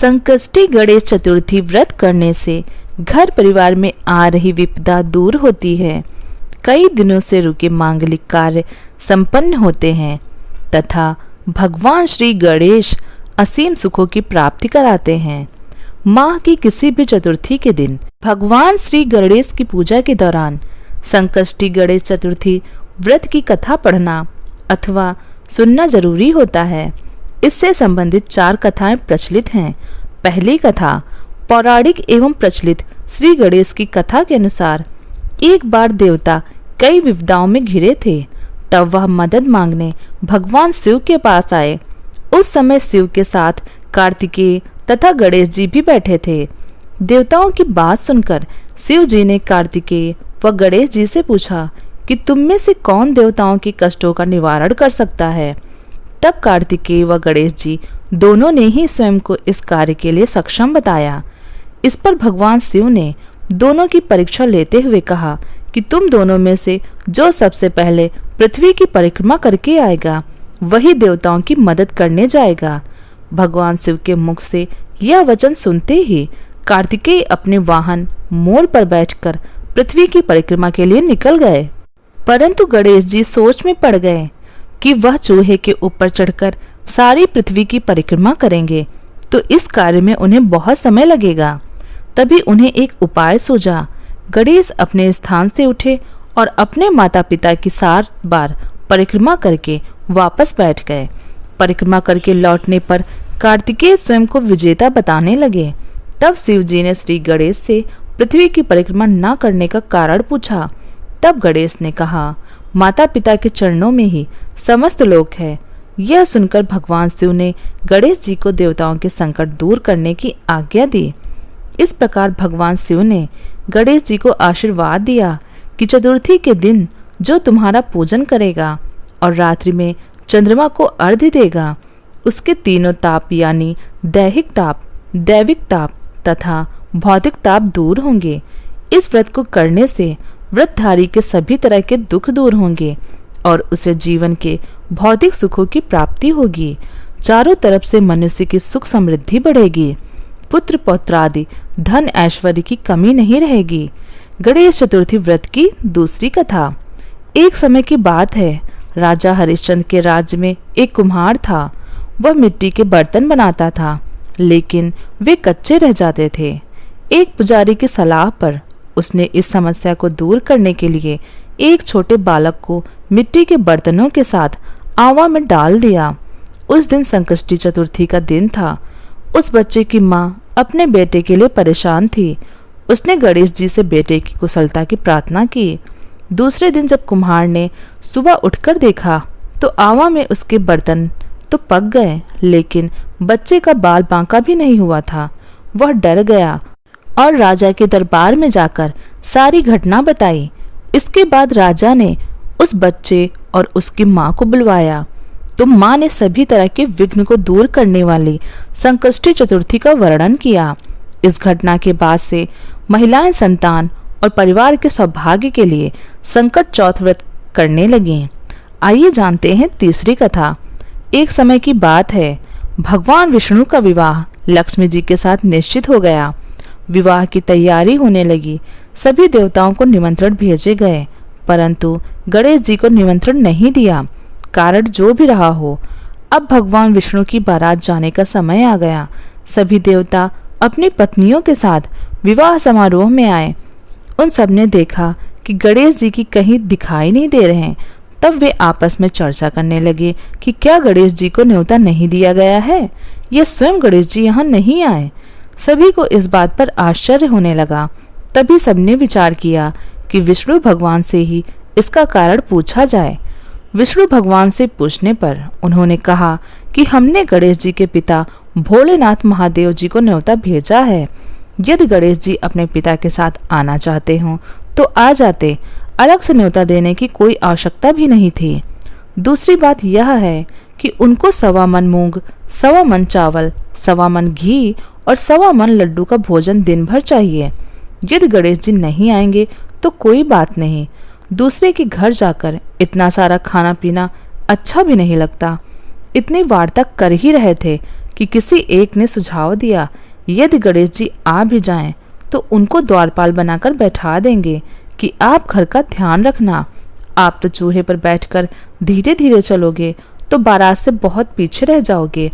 संकष्टी गणेश चतुर्थी व्रत करने से घर परिवार में आ रही विपदा दूर होती है। कई दिनों से रुके मांगलिक कार्य संपन्न होते हैं तथा भगवान श्री गणेश असीम सुखों की प्राप्ति कराते हैं। माह की किसी भी चतुर्थी के दिन भगवान श्री गणेश की पूजा के दौरान संकष्टी गणेश चतुर्थी व्रत की कथा पढ़ना अथवा सुनना जरूरी होता है। इससे संबंधित 4 कथाएं प्रचलित हैं। पहली कथा पौराणिक एवं प्रचलित श्री गणेश की कथा के अनुसार एक बार देवता कई विपदाओं में घिरे थे। तब वह मदद मांगने भगवान शिव के पास आए। उस समय शिव के साथ कार्तिकेय तथा गणेश जी भी बैठे थे। देवताओं की बात सुनकर शिव जी ने कार्तिकेय व गणेश जी से पूछा कि तुम में से कौन देवताओं के कष्टों का निवारण कर सकता है। तब कार्तिकेय व गणेश जी दोनों ने ही स्वयं को इस कार्य के लिए सक्षम बताया। इस पर भगवान शिव ने दोनों की परीक्षा लेते हुए कहा कि तुम दोनों में से जो सबसे पहले पृथ्वी की परिक्रमा करके आएगा वही देवताओं की मदद करने जाएगा। भगवान शिव के मुख से यह वचन सुनते ही कार्तिकेय अपने वाहन मोर पर बैठकर पृथ्वी की परिक्रमा के लिए निकल गए। परंतु गणेश जी सोच में पड़ गए कि वह चूहे के ऊपर चढ़कर सारी पृथ्वी की परिक्रमा करेंगे तो इस कार्य में उन्हें बहुत समय लगेगा। तभी उन्हें एक उपाय सूझा। गणेश अपने स्थान से उठे और अपने माता पिता की 7 बार परिक्रमा करके वापस बैठ गए। परिक्रमा करके लौटने पर कार्तिकेय स्वयं को विजेता बताने लगे। तब शिव जी ने श्री गणेश से पृथ्वी की परिक्रमा न करने का कारण पूछा। तब गणेश ने कहा, माता पिता के चरणों में ही समस्त लोक है। यह सुनकर भगवान शिव ने गणेश जी को देवताओं के संकट दूर करने की आज्ञा दी। इस प्रकार भगवान शिव ने गणेश जी को आशीर्वाद दिया कि चतुर्थी के दिन जो तुम्हारा पूजन करेगा और रात्रि में चंद्रमा को अर्घ्य देगा उसके तीनों ताप यानी दैहिक ताप, दैविक ताप तथा भौतिक ताप दूर होंगे। इस व्रत को करने से व्रतधारी के सभी तरह के दुख दूर होंगे और उसे जीवन के भौतिक सुखों की प्राप्ति होगी। चारों तरफ से मनुष्य की सुख समृद्धि बढ़ेगी। पुत्र पौत्रादि धन ऐश्वर्य की कमी नहीं रहेगी। गणेश चतुर्थी व्रत की दूसरी कथा। एक समय की बात है, राजा हरिश्चंद्र के राज्य में एक कुम्हार था। वह मिट्टी के बर्तन बनाता था लेकिन वे कच्चे रह जाते थे। एक पुजारी की सलाह पर उसने इस समस्या को दूर करने के लिए एक छोटे बालक को मिट्टी के बर्तनों के साथ आवा में डाल दिया। उस दिन संकष्टी चतुर्थी का दिन था। उस बच्चे की माँ अपने बेटे के लिए परेशान थी। उसने गणेश जी से बेटे की कुशलता की प्रार्थना की। दूसरे दिन जब कुम्हार ने सुबह उठकर देखा तो आवा में उसके बर्तन तो पक गए लेकिन बच्चे का बाल बांका भी नहीं हुआ था। वह डर गया और राजा के दरबार में जाकर सारी घटना बताई। इसके बाद राजा ने उस बच्चे और उसकी माँ को बुलवाया तो माँ ने सभी तरह के विघ्न को दूर करने वाली संकष्टी चतुर्थी का वर्णन किया। इस घटना के बाद से महिलाएं संतान और परिवार के सौभाग्य के लिए संकट चौथ व्रत करने लगी। आइए जानते हैं तीसरी कथा। एक समय की बात है, भगवान विष्णु का विवाह लक्ष्मी जी के साथ निश्चित हो गया। विवाह की तैयारी होने लगी। सभी देवताओं को निमंत्रण भेजे गए परंतु गणेश जी को निमंत्रण नहीं दिया। कारण जो भी रहा हो, अब भगवान विष्णु की बारात जाने का समय आ गया। सभी देवता अपनी पत्नियों के साथ विवाह समारोह में आए। उन सब ने देखा कि गणेश जी की कहीं दिखाई नहीं दे रहे हैं। तब वे आपस में चर्चा करने लगे कि क्या गणेश जी को न्योता नहीं दिया गया है या स्वयं गणेश जी यहाँ नहीं आए। सभी को इस बात पर आश्चर्य होने लगा। तभी सबने विचार किया कि विष्णु भगवान से ही इसका कारण पूछा जाए। विष्णु भगवान से पूछने पर उन्होंने कहा कि हमने गणेश जी के पिता भोलेनाथ महादेव जी को न्योता भेजा है। यदि गणेश जी अपने पिता के साथ आना चाहते हो तो आ जाते। अलग से न्योता देने की कोई आवश्यकता भी नहीं थी। दूसरी बात यह है कि उनको 1.25 मन मूंग, 1.25 मन चावल, 1.25 मन घी और 1.25 मन लड्डू का भोजन दिन भर चाहिए। यदि गणेश जी नहीं आएंगे तो कोई बात नहीं, दूसरे के घर जाकर इतना सारा खाना पीना अच्छा भी नहीं लगता। इतनी वार्ता कर ही रहे थे कि किसी एक ने सुझाव दिया, यदि गणेश जी आ भी जाएं तो उनको द्वारपाल बनाकर बैठा देंगे कि आप घर का ध्यान रखना। आप तो चूहे पर बैठकर धीरे धीरे चलोगे तो बारात से बहुत पीछे रह जाओगे।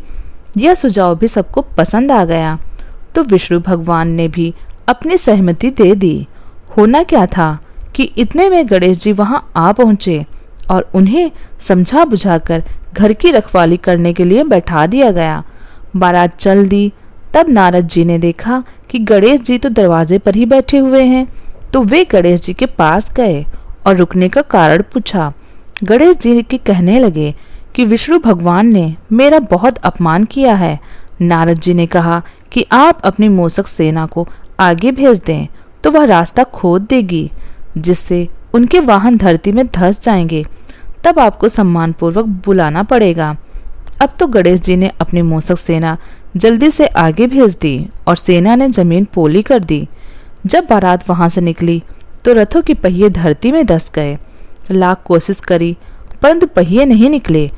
यह सुझाव भी सबको पसंद आ गया तो विष्णु भगवान ने भी अपनी सहमति दे दी। होना क्या था कि इतने में गणेश जी वहां आ पहुंचे और उन्हें समझा बुझाकर घर की रखवाली करने के लिए बैठा दिया गया। बारात चल दी। तब नारद जी ने देखा कि गणेश जी तो दरवाजे पर ही बैठे हुए हैं, तो वे गणेश जी के पास गए और रुकने का कारण पूछा। गणेश जी के कहने लगे कि विष्णु भगवान ने मेरा बहुत अपमान किया है। नारद जी ने कहा कि आप अपनी मूषक सेना को आगे भेज दें तो वह रास्ता खोद देगी, जिससे उनके वाहन धरती में धंस जाएंगे। तब आपको सम्मानपूर्वक बुलाना पड़ेगा। अब तो गणेश जी ने अपनी मूषक सेना जल्दी से आगे भेज दी और सेना ने जमीन पोली कर दी। जब बारात वहां से निकली तो रथों के पहिए धरती में धंस गए। लाख कोशिश करी परंतु पहिए नहीं निकले।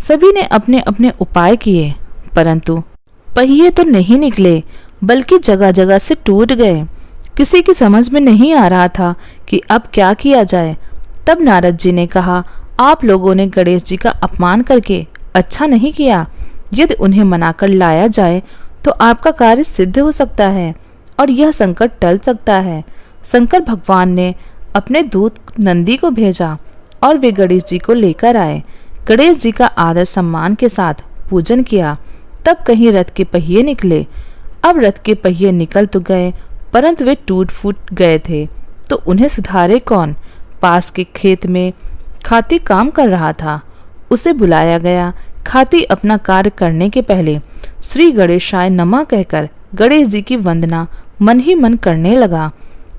सभी ने अपने अपने उपाय किए परंतु पहिए तो नहीं निकले, बल्कि जगह जगह से टूट गए। किसी की समझ में नहीं आ रहा था कि अब क्या किया जाए। तब नारद जी ने कहा, आप लोगों ने गणेश जी का अपमान करके अच्छा नहीं किया। यदि उन्हें मनाकर लाया जाए तो आपका कार्य सिद्ध हो सकता है और यह संकट टल सकता है। शंकर भगवान ने अपने दूत नंदी को भेजा और वे गणेश जी को लेकर आए। गणेश जी का आदर सम्मान के साथ पूजन किया। तब कहीं रथ के पहिए निकले। अब रथ के पहिए निकल तो गए परंतु वे टूट फूट गए थे, तो उन्हें सुधारे कौन। पास के खेत में खाती काम कर रहा था। उसे बुलाया गया। खाती अपना कार्य करने के पहले श्री गणेशाय नमः कहकर गणेश जी की वंदना मन ही मन करने लगा।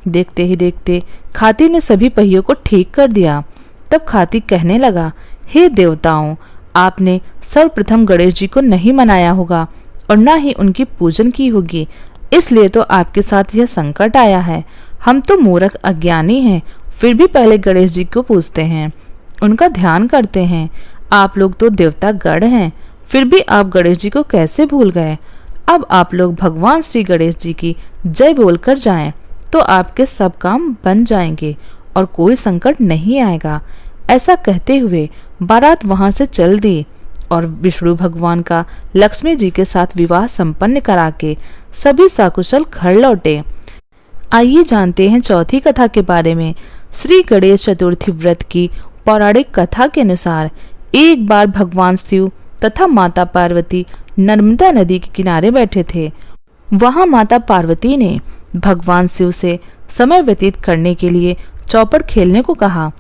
देखते ही देखते खाती ने सभी पहियों को ठीक कर दिया। तब खाती कहने लगा, हे देवताओं, आपने सर्वप्रथम गणेश जी को नहीं मनाया होगा और न ही उनकी पूजन की होगी, इसलिए तो आपके साथ यह संकट आया है। हम तो मूर्ख अज्ञानी हैं, फिर भी पहले गणेश जी को पूजते हैं, उनका ध्यान करते हैं। आप लोग तो देवता गण हैं, फिर भी आप गणेश जी को कैसे भूल गए। अब आप लोग भगवान श्री गणेश जी की जय बोलकर जाएं, तो आपके सब काम बन जाएंगे और कोई संकट नहीं आएगा। ऐसा कहते हुए बारात वहां से चल दी और विष्णु भगवान का लक्ष्मी जी के साथ विवाह संपन्न करा के सभी सकुशल घर लौटे। आइए जानते हैं चौथी कथा के बारे में। श्री गणेश चतुर्थी व्रत की पौराणिक कथा के अनुसार एक बार भगवान शिव तथा माता पार्वती नर्मदा नदी के किनारे बैठे थे। वहां माता पार्वती ने भगवान शिव से समय व्यतीत करने के लिए चौपड़ खेलने को कहा।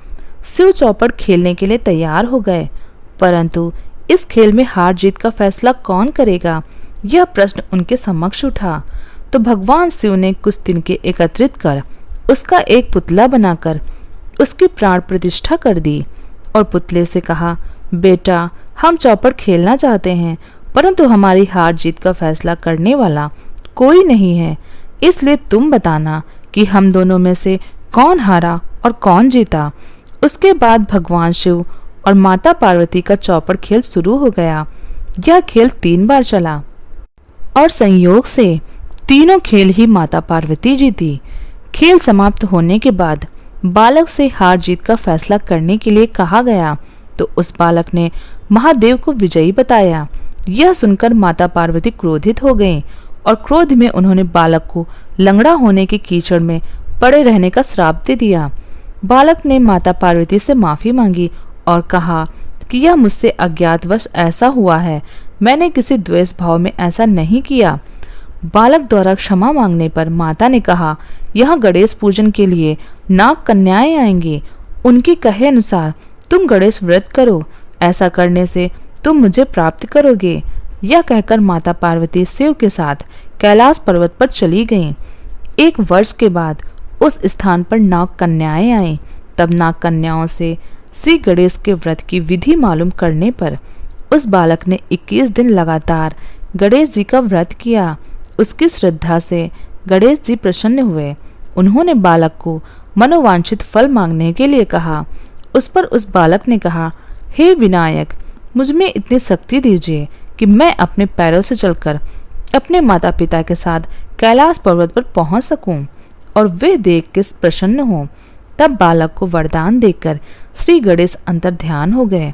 शिव चौपड़ खेलने के लिए तैयार हो गए, परंतु इस खेल में हार जीत का फैसला कौन करेगा, यह प्रश्न उनके समक्ष उठा। तो भगवान शिव ने कुछ तिनके एकत्रित कर उसका एक पुतला बनाकर उसकी प्राण प्रतिष्ठा कर दी और पुतले से कहा, बेटा, हम चौपड़ खेलना चाहते हैं, परंतु हमारी हार जीत का फैसला करने वाला कोई नहीं है, इसलिए तुम बताना कि हम दोनों में से कौन हारा और कौन जीता। उसके बाद भगवान शिव और माता पार्वती का चौपड़ खेल शुरू हो गया। यह खेल 3 बार चला और संयोग से तीनों खेल ही माता पार्वती जीती। खेल समाप्त होने के बाद बालक से हार जीत का फैसला करने के लिए कहा गया, तो उस बालक ने महादेव को विजयी बताया। यह सुनकर माता पार्वती क्रोधित हो गईं और क्रोध में उन्होंने बालक को लंगड़ा होने के कीचड़ में पड़े रहने का श्राप दे दिया। बालक ने माता पार्वती से माफी मांगी और कहा कि यह मुझसे अज्ञातवश ऐसा हुआ है, मैंने किसी द्वेष भाव में ऐसा नहीं किया। बालक द्वारा क्षमा मांगने पर माता ने कहा, यहाँ गणेश पूजन के लिए नाग कन्याएं आएंगी, उनके कहे अनुसार तुम गणेश व्रत करो, ऐसा करने से तुम मुझे प्राप्त करोगे। यह कहकर माता पार्वती शिव के साथ कैलाश पर्वत पर चली गईं। 1 वर्ष के बाद उस स्थान पर नाग कन्याएं आईं। तब नाग कन्याओं से श्री गणेश के व्रत की विधि मालूम करने पर उस बालक ने 21 दिन लगातार गणेश जी का व्रत किया। उसकी श्रद्धा से गणेश जी प्रसन्न हुए। उन्होंने बालक को मनोवांछित फल मांगने के लिए कहा। उस पर उस बालक ने कहा, हे विनायक, मुझ में इतनी शक्ति दीजिए कि मैं अपने पैरों से चलकर अपने माता पिता के साथ कैलाश पर्वत पर पहुंच सकूं और वे देख के प्रसन्न हों। तब बालक को वरदान देकर श्री गणेश अंतर ध्यान हो गए।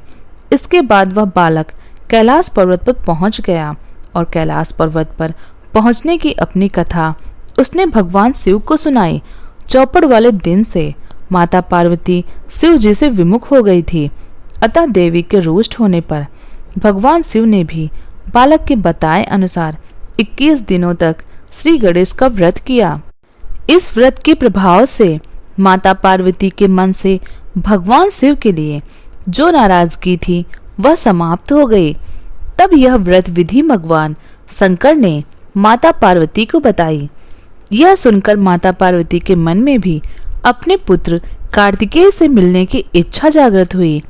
इसके बाद वह बालक कैलाश पर्वत पर पहुंच गया और कैलाश पर्वत पर पहुंचने की अपनी कथा उसने भगवान शिव को सुनाई। चौपड़ वाले दिन से माता पार्वती शिव जी से विमुख हो गई थी, अतः देवी के रुष्ट होने पर भगवान शिव ने भी बालक के बताए अनुसार 21 दिनों तक श्री गणेश का व्रत किया। इस व्रत के प्रभाव से माता पार्वती के मन से भगवान शिव के लिए जो नाराजगी थी वह समाप्त हो गई। तब यह व्रत विधि भगवान शंकर ने माता पार्वती को बताई। यह सुनकर माता पार्वती के मन में भी अपने पुत्र कार्तिकेय से मिलने की इच्छा जागृत हुई।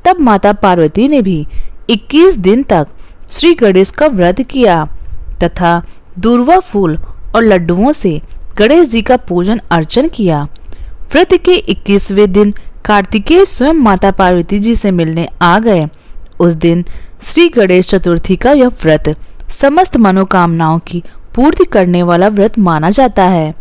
तब माता पार्वती ने भी 21 दिन तक श्री गणेश का व्रत किया तथा दूर्वा फूल और लड्डुओं से गणेश जी का पूजन अर्चन किया। व्रत के 21वें दिन कार्तिकेय स्वयं माता पार्वती जी से मिलने आ गए। उस दिन श्री गणेश चतुर्थी का यह व्रत समस्त मनोकामनाओं की पूर्ति करने वाला व्रत माना जाता है।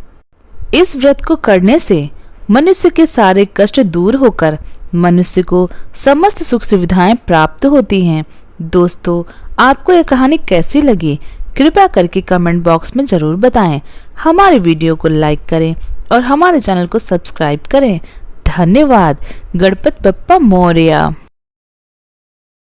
इस व्रत को करने से मनुष्य के सारे कष्ट दूर होकर मनुष्य को समस्त सुख सुविधाएं प्राप्त होती हैं। दोस्तों, आपको यह कहानी कैसी लगी कृपया करके कमेंट बॉक्स में जरूर बताएं। हमारे वीडियो को लाइक करें और हमारे चैनल को सब्सक्राइब करें। धन्यवाद। गणपति बप्पा मोरया।